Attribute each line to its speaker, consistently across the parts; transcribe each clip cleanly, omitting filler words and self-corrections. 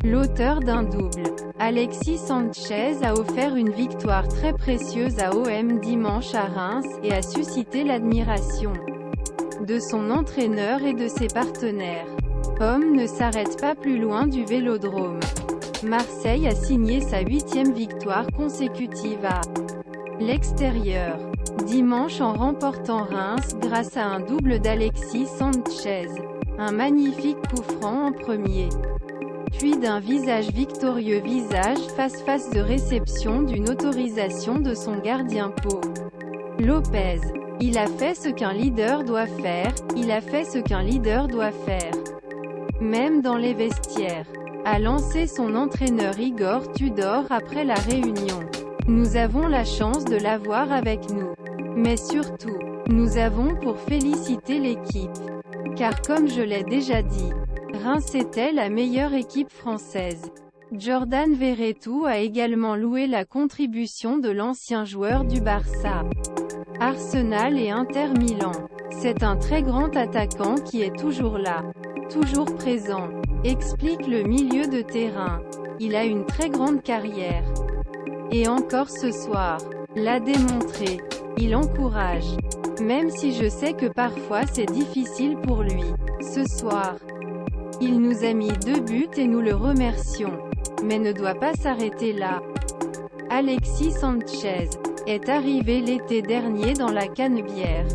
Speaker 1: L'auteur d'un double, Alexis Sanchez a offert une victoire très précieuse à OM dimanche à Reims, et a suscité l'admiration de son entraîneur et de ses partenaires. OM ne s'arrête pas plus loin du Vélodrome. Marseille a signé sa 8e victoire consécutive à l'extérieur dimanche en remportant Reims grâce à un double d'Alexis Sanchez. Un magnifique coup franc en premier, puis d'un visage victorieux, face de réception d'une autorisation de son gardien Pau Lopez. Il a fait ce qu'un leader doit faire, même dans les vestiaires, a lancé son entraîneur Igor Tudor après la réunion. Nous avons la chance de l'avoir avec nous. Mais surtout, nous avons pour féliciter l'équipe. Car comme je l'ai déjà dit, Reims était la meilleure équipe française. Jordan Verretou a également loué la contribution de l'ancien joueur du Barça, Arsenal et Inter Milan. C'est un très grand attaquant qui est toujours là, toujours présent, explique le milieu de terrain. Il a une très grande carrière. Et encore ce soir, l'a démontré. Il encourage. Même si je sais que parfois c'est difficile pour lui. Ce soir, il nous a mis 2 buts et nous le remercions. Mais ne doit pas s'arrêter là. Alexis Sanchez est arrivé l'été dernier dans la Canebière.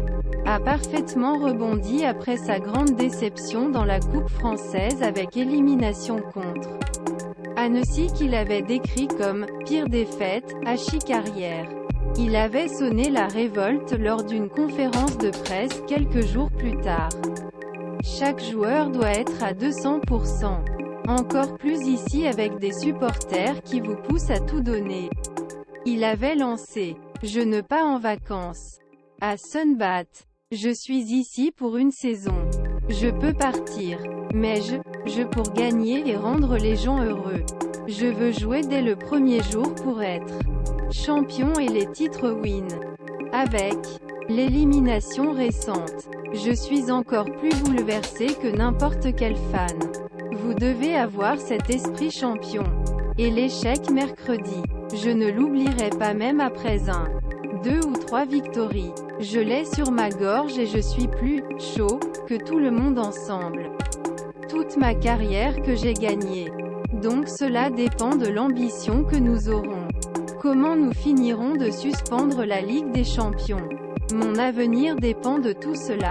Speaker 1: A parfaitement rebondi après sa grande déception dans la Coupe française avec élimination contre Annecy qu'il avait décrit comme « pire défaite, hachis carrière ». Il avait sonné la révolte lors d'une conférence de presse quelques jours plus tard. Chaque joueur doit être à 200%. Encore plus ici avec des supporters qui vous poussent à tout donner. Il avait lancé « Je ne pars en vacances à Sunbat. Je suis ici pour une saison. Je peux partir. Mais je pour gagner et rendre les gens heureux. Je veux jouer dès le premier jour pour être champion et les titres win. Avec l'élimination récente, je suis encore plus bouleversé que n'importe quel fan. Vous devez avoir cet esprit champion. Et l'échec mercredi, je ne l'oublierai pas même après 1, 2 ou 3 victories. Je l'ai sur ma gorge et je suis plus chaud que tout le monde ensemble. Toute ma carrière que j'ai gagnée. Donc cela dépend de l'ambition que nous aurons. Comment nous finirons de suspendre la Ligue des Champions? Mon avenir dépend de tout cela.